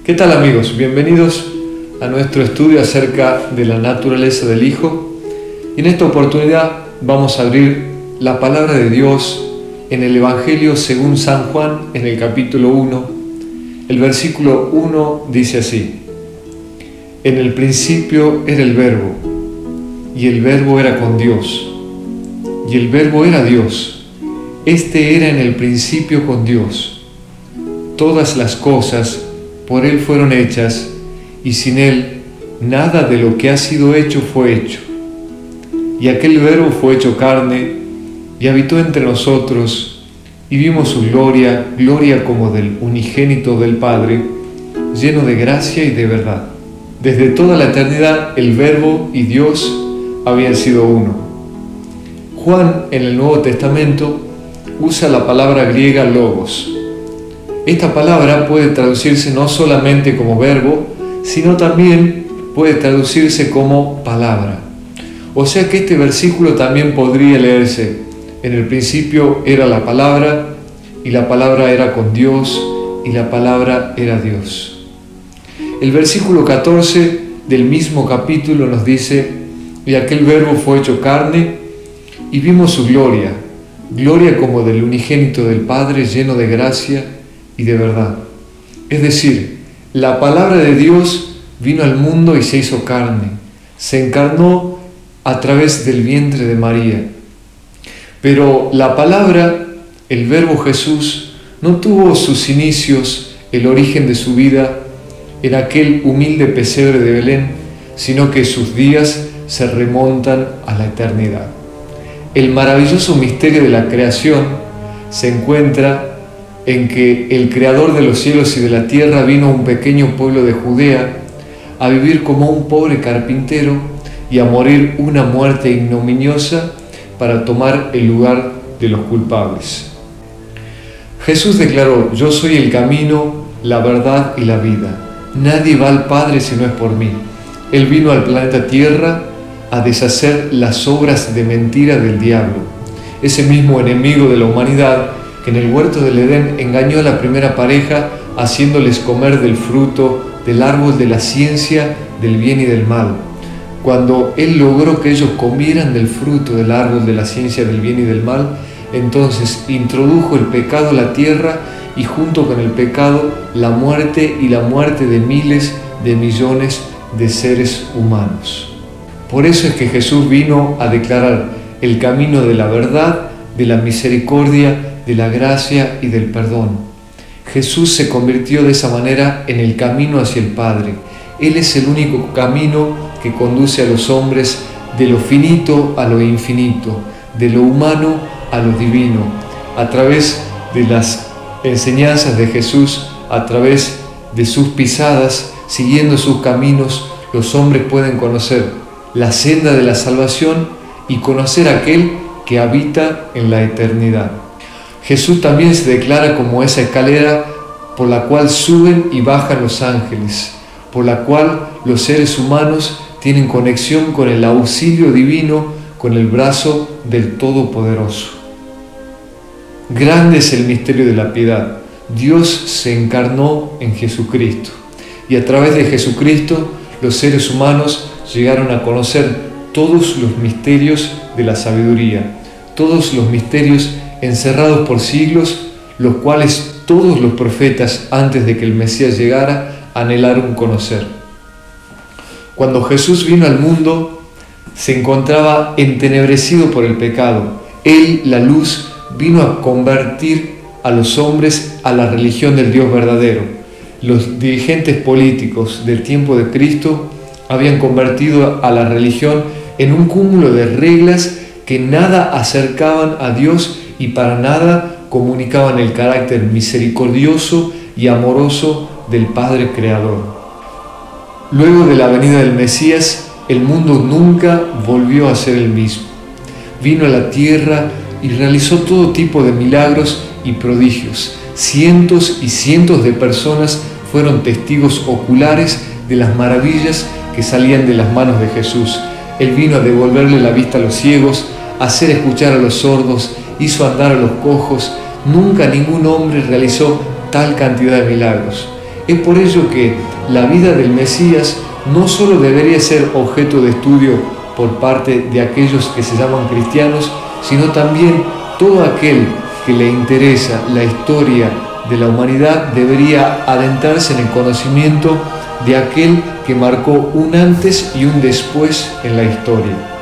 ¿Qué tal, amigos? Bienvenidos a nuestro estudio acerca de la naturaleza del Hijo. Y en esta oportunidad vamos a abrir la palabra de Dios en el Evangelio según San Juan, en el capítulo 1. El versículo 1 dice así: En el principio era el Verbo, y el Verbo era con Dios, y el Verbo era Dios. Este era en el principio con Dios. Todas las cosas por Él fueron hechas, y sin Él nada de lo que ha sido hecho fue hecho. Y aquel Verbo fue hecho carne, y habitó entre nosotros, y vimos su gloria, gloria como del unigénito del Padre, lleno de gracia y de verdad. Desde toda la eternidad el Verbo y Dios habían sido uno. Juan, en el Nuevo Testamento, usa la palabra griega logos. Esta palabra puede traducirse no solamente como verbo, sino también puede traducirse como palabra. O sea que este versículo también podría leerse: en el principio era la palabra, y la palabra era con Dios, y la palabra era Dios. El versículo 14 del mismo capítulo nos dice: y aquel Verbo fue hecho carne, y vimos su gloria, gloria como del unigénito del Padre, lleno de gracia y de verdad. Es decir, la palabra de Dios vino al mundo y se hizo carne, se encarnó a través del vientre de María. Pero la palabra, el Verbo Jesús, no tuvo sus inicios, el origen de su vida, en aquel humilde pesebre de Belén, sino que sus días se remontan a la eternidad. El maravilloso misterio de la creación se encuentra en que el Creador de los cielos y de la tierra vino a un pequeño pueblo de Judea a vivir como un pobre carpintero y a morir una muerte ignominiosa para tomar el lugar de los culpables. Jesús declaró: yo soy el camino, la verdad y la vida. Nadie va al Padre si no es por mí. Él vino al planeta Tierra a deshacer las obras de mentira del diablo, ese mismo enemigo de la humanidad que en el huerto del Edén engañó a la primera pareja haciéndoles comer del fruto del árbol de la ciencia del bien y del mal. Cuando Él logró que ellos comieran del fruto del árbol de la ciencia del bien y del mal, entonces introdujo el pecado a la tierra, y junto con el pecado la muerte, y la muerte de miles de millones de seres humanos. Por eso es que Jesús vino a declarar el camino de la verdad, de la misericordia, de la gracia y del perdón. Jesús se convirtió de esa manera en el camino hacia el Padre. Él es el único camino que conduce a los hombres de lo finito a lo infinito, de lo humano a lo divino. A través de las enseñanzas de Jesús, a través de sus pisadas, siguiendo sus caminos, los hombres pueden conocer la senda de la salvación y conocer a aquel que habita en la eternidad. Jesús también se declara como esa escalera por la cual suben y bajan los ángeles, por la cual los seres humanos tienen conexión con el auxilio divino, con el brazo del Todopoderoso. Grande es el misterio de la piedad. Dios se encarnó en Jesucristo, y a través de Jesucristo los seres humanos llegaron a conocer todos los misterios de la sabiduría, todos los misterios encerrados por siglos, los cuales todos los profetas antes de que el Mesías llegara anhelaron conocer. Cuando Jesús vino al mundo, se encontraba entenebrecido por el pecado. Él, la luz, vino a convertir a los hombres a la religión del Dios verdadero. Los dirigentes políticos del tiempo de Cristo habían convertido a la religión en un cúmulo de reglas que nada acercaban a Dios y para nada comunicaban el carácter misericordioso y amoroso del Padre Creador. Luego de la venida del Mesías, el mundo nunca volvió a ser el mismo. Vino a la tierra y realizó todo tipo de milagros y prodigios. Cientos y cientos de personas fueron testigos oculares de las maravillas que salían de las manos de Jesús. Él vino a devolverle la vista a los ciegos, a hacer escuchar a los sordos, hizo andar a los cojos. Nunca ningún hombre realizó tal cantidad de milagros. Es por ello que la vida del Mesías no solo debería ser objeto de estudio por parte de aquellos que se llaman cristianos, sino también todo aquel que le interesa la historia de la humanidad debería adentrarse en el conocimiento de aquel que marcó un antes y un después en la historia.